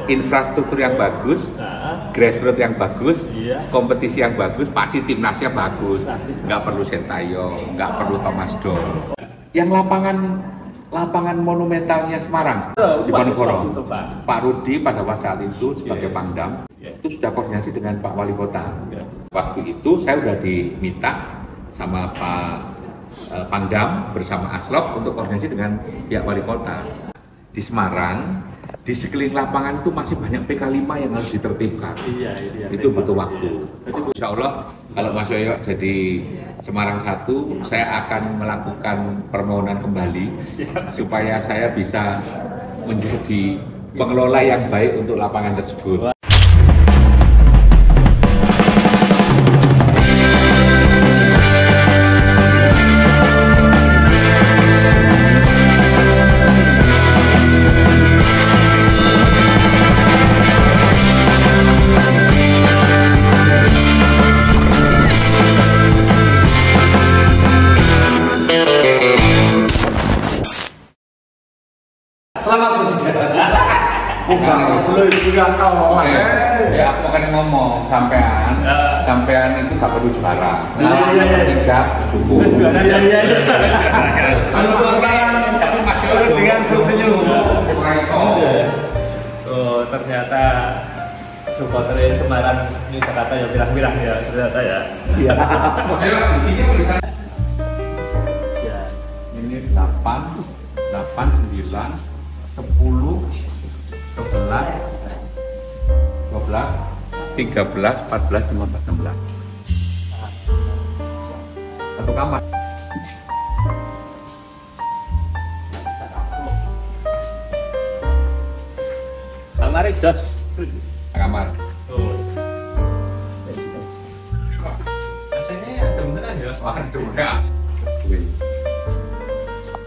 infrastruktur yang bagus, grassroots yang bagus, kompetisi yang bagus, pasti timnasnya bagus. Nggak perlu Sintayong, nggak perlu Thomas Doll. Yang lapangan monumentalnya Semarang di Manokwaro, Pak Rudi pada saat itu sebagai Pangdam itu sudah koordinasi dengan Pak Wali Kota. Waktu itu saya sudah diminta sama Pak Pangdam bersama Aslop untuk koordinasi dengan pihak Wali Kota. Di Semarang, di sekeliling lapangan itu masih banyak PK5 yang harus ditertibkan. Itu butuh waktu. Insya Allah kalau Mas Yoyo jadi Semarang 1, saya akan melakukan permohonan kembali supaya saya bisa menjadi pengelola yang baik untuk lapangan tersebut. Selamat bersejarah. Belum juga tahu. Ya, aku kan ngomong sampean itu gak perlu juara. Tidak cukup. Tapi masih dengan senyum. Oh, ternyata supporter Semarang ini Jakarta ya bilang-bilang ya ternyata ya. Iya. Di sini tulisan ini 8, 9, 10, 11, 12, 13, 14, 15, 16. Satu kamar. Kamar dos. Kamar. Oh. Rasanya ada beneran ya? Waduh, ya.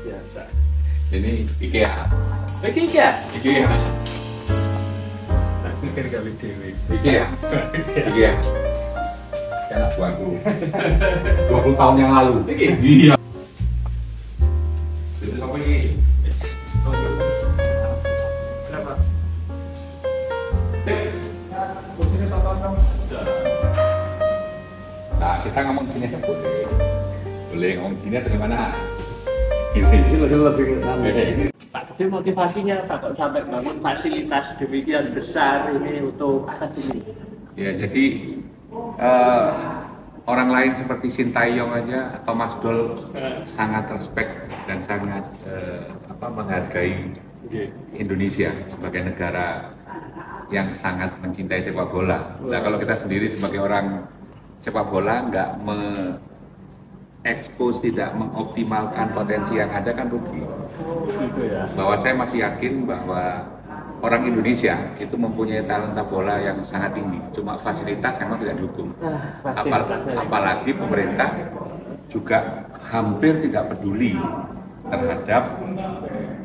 Biasa. Ini IKEA. IKEA. IKEA. Tak pikir gawe dhewe. IKEA. IKEA. Anak buahku. 20 tahun yang lalu. Iya. Jadi apa ini? Kenapa? Nah, kita ngomong sini aja boleh. Boleh ngomong sini dari mana? Pak, tapi motivasinya Pak kok sampai bangun fasilitas demikian besar ini untuk akademi? Ya, jadi orang lain seperti Sintayong aja, Thomas Doll sangat respect dan sangat menghargai Indonesia sebagai negara yang sangat mencintai sepak bola. Nah, kalau kita sendiri sebagai orang sepak bola nggak expose, tidak mengoptimalkan potensi yang ada kan rugi. Gitu ya. Bahwa saya masih yakin bahwa orang Indonesia itu mempunyai talenta bola yang sangat tinggi, cuma fasilitas memang tidak didukung. Apalagi pemerintah juga hampir tidak peduli terhadap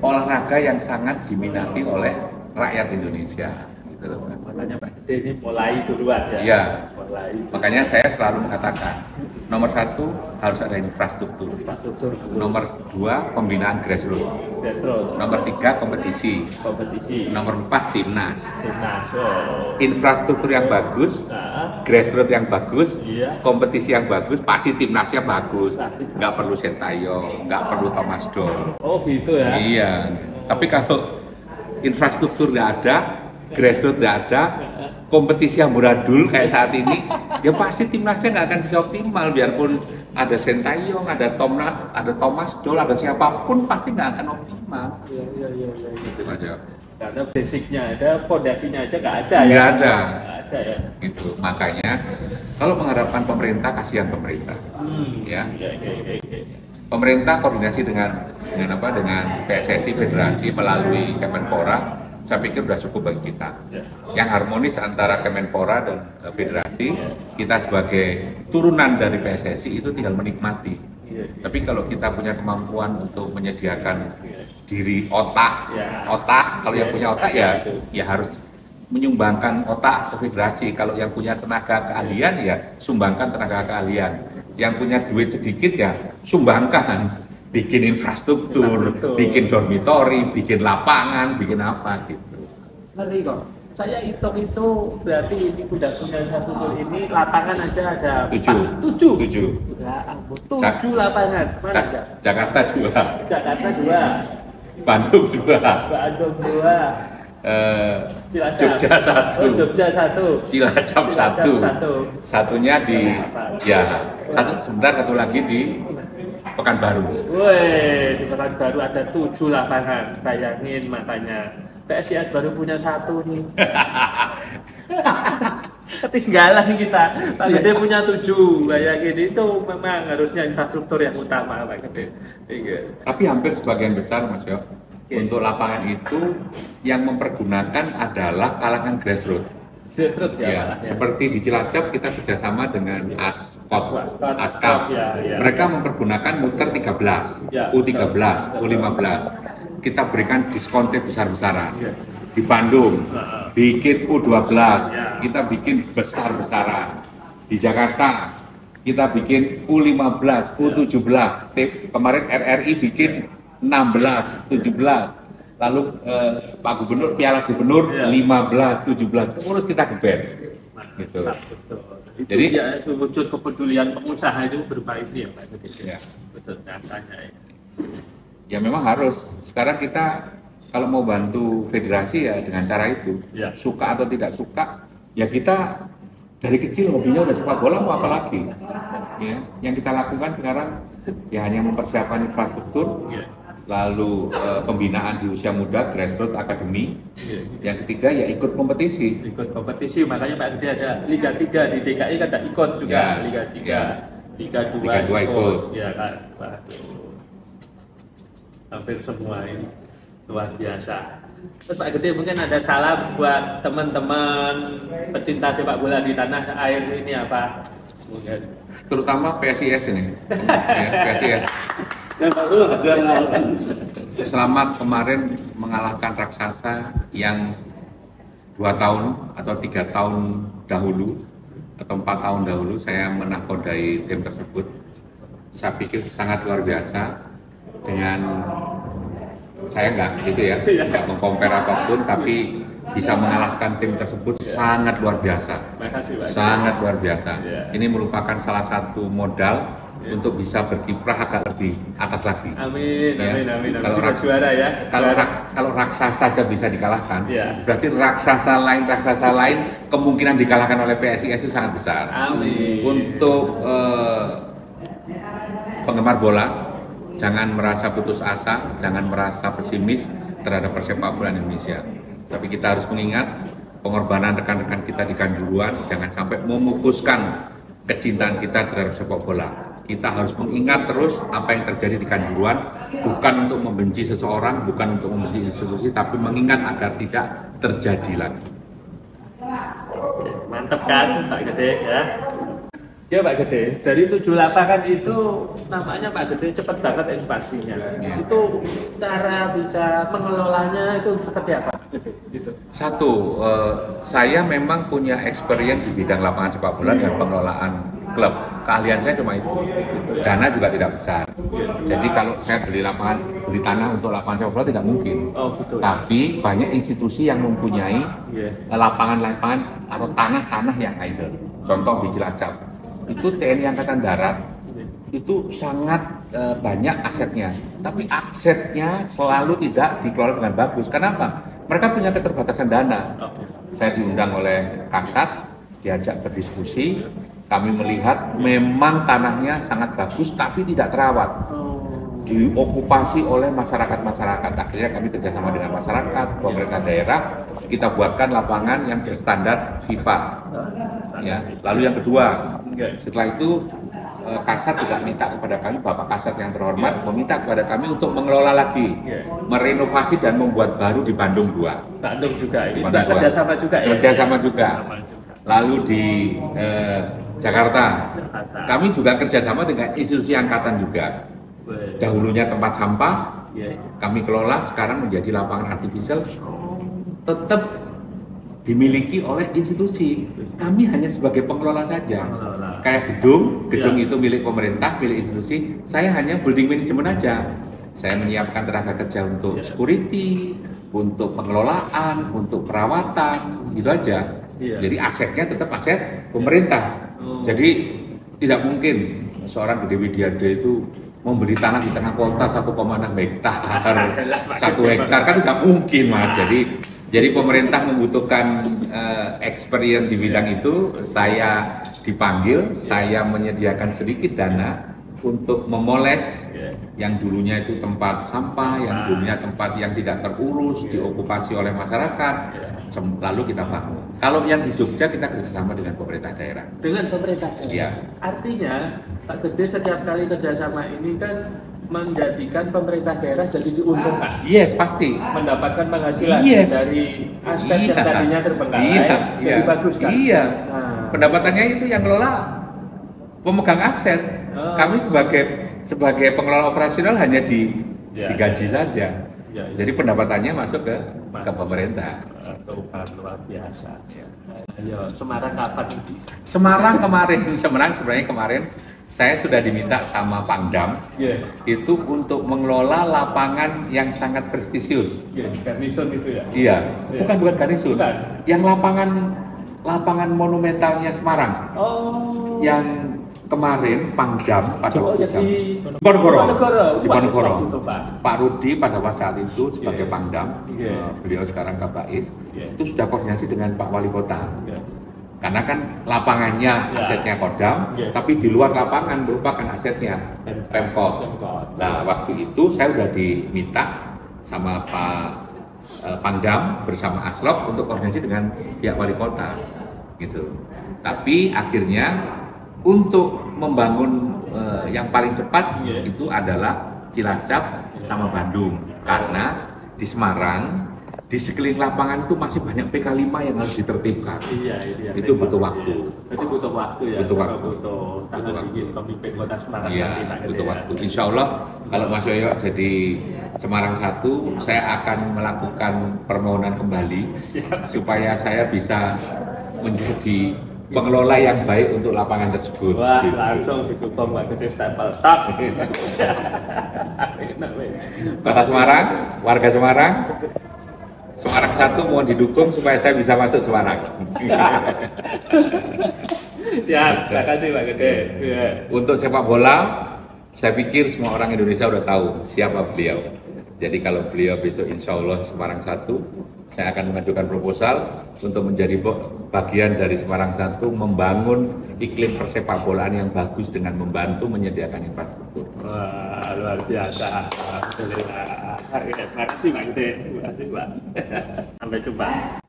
olahraga yang sangat diminati oleh rakyat Indonesia. Gitu loh. Makanya Pak Gede ini mulai duluan ya. Iya. Mulai. Makanya saya selalu mengatakan nomor 1 harus ada infrastruktur. Nomor 2 pembinaan grassroots. Nomor 3 kompetisi. Nomor 4 timnas. Infrastruktur yang bagus, grassroots yang bagus, kompetisi yang bagus, pasti timnasnya bagus. Nggak perlu Sintayong, nggak perlu Thomas Doll. Oh gitu ya. Iya. Tapi kalau infrastruktur nggak ada, grassroots nggak ada, kompetisi yang muradul kayak saat ini, ya pasti timnasnya nggak akan bisa optimal. Biarpun ada Sintayong, ada Thomas Doll, ada siapapun pasti nggak akan optimal. Iya. Gitu aja. Karena basicnya ada, fondasinya aja nggak ada. Nggak ada. Nggak ada ya. Gitu. Makanya kalau mengharapkan pemerintah, kasihan pemerintah. Ya. Pemerintah koordinasi dengan PSSI Federasi melalui Kemenpora. Saya pikir sudah cukup bagi kita. Yang harmonis antara Kemenpora dan Federasi, kita sebagai turunan dari PSSI itu tinggal menikmati. Tapi kalau kita punya kemampuan untuk menyediakan diri otak, kalau yang punya otak ya harus menyumbangkan otak ke Federasi. Kalau yang punya tenaga keahlian ya sumbangkan tenaga keahlian. Yang punya duit sedikit ya sumbangkan. Bikin infrastruktur, bikin dormitory, bikin lapangan, bikin apa gitu. Ngeri kok. saya hitung itu berarti ini kuda-kuda satu ini lapangan aja ada 7. 7. Ya ampun, 7 lapangan. Mana aja? Jakarta 2. Jakarta 2. Bandung 2. Bandung 2. Cilacap. Jogja 1. Oh, Jogja 1. Cilacap 1. Satunya di sebentar satu lagi di Pekanbaru. Woi, di Pekanbaru ada 7 lapangan. Bayangin makanya. PSIS baru punya 1 nih. Ketinggalan kita. Pak Gede punya 7. Bayangin itu memang harusnya infrastruktur yang utama Pak Gede. Tapi hampir sebagian besar Mas Yo, untuk lapangan itu yang mempergunakan adalah kalangan grassroots. Grassroots ya. Seperti di Cilacap kita kerjasama dengan Askap. Ya. Mereka mempergunakan muter 13, U13, U15. Kita berikan diskon besar-besaran. Ya. Di Bandung bikin U12, kita bikin besar-besaran. Di Jakarta kita bikin U15, U17. Kemarin RRI bikin 16, 17. Lalu Pak Gubernur, Piala Gubernur 15, 17. Terus kita geber. Gitu. Betul. Jadi ya, itu wujud kepedulian pengusaha itu berupa itu ya Pak Gede. Ya. Betul nyatanya ya. Ya memang harus. Sekarang kita kalau mau bantu federasi ya dengan cara itu. Ya. Suka atau tidak suka, ya kita dari kecil hobinya udah sepak bola mau apa lagi. Ya, yang kita lakukan sekarang ya hanya mempersiapkan infrastruktur, lalu pembinaan di usia muda, grassroots academy. Yang ketiga ya ikut kompetisi. Ikut kompetisi, makanya Pak Gede ada Liga 3 di DKI kan ada ikut juga Ya, Liga 3. ya. Liga 2 Liga 2 ikut. Ya kan. Waduh. Hampir semua ini luar biasa. Terus Pak Gede mungkin ada salam buat teman-teman pecinta sepak bola di tanah air ini apa? Mungkin. Terutama PSIS ini. Ya, PSIS. Selamat kemarin mengalahkan raksasa yang 2 tahun atau 3 tahun dahulu atau 4 tahun dahulu saya menakodai tim tersebut. Saya pikir sangat luar biasa. Dengan saya nggak gitu ya, nggak mengkompar apapun, tapi bisa mengalahkan tim tersebut sangat luar biasa. Makasih, Pak. Sangat luar biasa. Ini merupakan salah satu modal untuk bisa berkiprah agak lebih atas lagi. Amin, Ya. amin. Kalau Bisa juara ya. Kalau raksasa saja bisa dikalahkan, Ya. berarti raksasa lain kemungkinan dikalahkan oleh PSIS itu sangat besar. Amin. Untuk penggemar bola, jangan merasa putus asa, jangan merasa pesimis terhadap persepak bola Indonesia. Tapi kita harus mengingat pengorbanan rekan-rekan kita di Kanjuruhan, jangan sampai memupuskan kecintaan kita terhadap sepak bola. Kita harus mengingat terus apa yang terjadi di Kanjuruhan, bukan untuk membenci seseorang, bukan untuk membenci institusi, tapi mengingat agar tidak terjadi lagi. Mantap kan Pak Gede ya. Ya Pak Gede, dari 7 lapangan itu namanya Pak Gede cepat banget ekspansinya. Ya. Itu cara bisa mengelolanya itu seperti apa Pak Gede? Gitu. Satu, saya memang punya experience di bidang lapangan sepak bola dan pengelolaan klub. Keahlian saya cuma itu. Dana juga tidak besar. Jadi kalau saya beli tanah untuk lapangan sepak bola tidak mungkin. Oh betul. Tapi banyak institusi yang mempunyai lapangan-lapangan atau tanah-tanah yang idle. Contoh di Cilacap. Itu TNI Angkatan Darat itu sangat banyak asetnya, tapi asetnya selalu tidak dikelola dengan bagus. Kenapa? Mereka punya keterbatasan dana. Saya diundang oleh Kasat, diajak berdiskusi, kami melihat memang tanahnya sangat bagus tapi tidak terawat, diokupasi oleh masyarakat. Akhirnya kami kerjasama dengan masyarakat, pemerintah daerah, kita buatkan lapangan yang berstandar FIFA. Ya. Lalu yang kedua, setelah itu Kasat juga minta kepada kami, Bapak Kasat yang terhormat, meminta kepada kami untuk mengelola lagi, merenovasi dan membuat baru di Bandung 2. Bandung juga, ini Bandung juga kerjasama juga ya? Kerjasama juga. Lalu di Jakarta, kami juga kerjasama dengan institusi angkatan juga. Dahulunya tempat sampah, kami kelola, sekarang menjadi lapangan artificial, tetap dimiliki oleh institusi. Kami hanya sebagai pengelola saja. Kayak gedung itu milik pemerintah, milik institusi. Saya hanya building management aja. Saya menyiapkan tenaga kerja untuk security, untuk pengelolaan, untuk perawatan, gitu aja. Iya. Jadi asetnya tetap aset pemerintah. Jadi tidak mungkin seorang Gede Widiade itu membeli tanah di tengah kota 1,6 hektar, 1 hektar kan tidak mungkin Mas. Jadi pemerintah membutuhkan experience di bidang itu. Saya dipanggil, saya menyediakan sedikit dana untuk memoles yang dulunya itu tempat sampah, yang dulunya tempat yang tidak terurus, diokupasi oleh masyarakat, lalu kita bangun. Kalau yang di Jogja kita kerjasama dengan pemerintah daerah. Dengan pemerintah daerah? Iya. Artinya Pak Gede setiap kali kerjasama ini kan menjadikan pemerintah daerah jadi diuntungkan. Yes, pasti. Mendapatkan penghasilan dari aset yang tadinya terbengkalai, jadi bagus kan? Iya. Nah, pendapatannya itu yang kelola pemegang aset. Kami sebagai pengelola operasional hanya digaji saja. Jadi pendapatannya masuk ke pemerintah. Luar biasa. Ayo, Semarang kapan? Semarang sebenarnya kemarin saya sudah diminta sama Pangdam itu untuk mengelola lapangan yang sangat prestisius. Garnison itu ya? Iya, bukan garnison. Yang lapangan monumentalnya Semarang. Oh. Yang kemarin Pangdam pada waktu di Ponorogo. Pak Rudi pada saat itu sebagai Pangdam, beliau sekarang Kabais, itu sudah koordinasi dengan Pak Wali Kota. Karena kan lapangannya asetnya Kodam, tapi di luar lapangan merupakan asetnya Pemkot. Nah, waktu itu saya sudah diminta sama Pak Pangdam bersama Aslok untuk koordinasi dengan pihak Wali Kota, gitu. Tapi akhirnya untuk membangun yang paling cepat itu adalah Cilacap sama Bandung, karena di Semarang di sekeliling lapangan itu masih banyak PK5 yang harus ditertibkan. Iya. Itu butuh waktu. Jadi butuh waktu ya. Butuh tangan dingin pemimpin Kota Semarang. Iya, butuh waktu. Insya Allah kalau Mas Yoyo jadi Semarang 1, saya akan melakukan permohonan kembali supaya saya bisa menjadi pengelola yang baik untuk lapangan tersebut. Wah, langsung didukung Pak Gede stempel top. Kota Semarang, warga Semarang 1 mohon didukung supaya saya bisa masuk Semarang. Ya, terima kasih Pak Gede. Untuk sepak bola, saya pikir semua orang Indonesia udah tahu siapa beliau. Jadi kalau beliau besok insya Allah Semarang 1, saya akan mengajukan proposal untuk menjadi bagian dari Semarang 1, membangun iklim persepak bolaan yang bagus dengan membantu menyediakan infrastruktur. Wah, luar biasa. Alhamdulillah. Terima kasih Pak Gede. Terima kasih Pak. Sampai jumpa.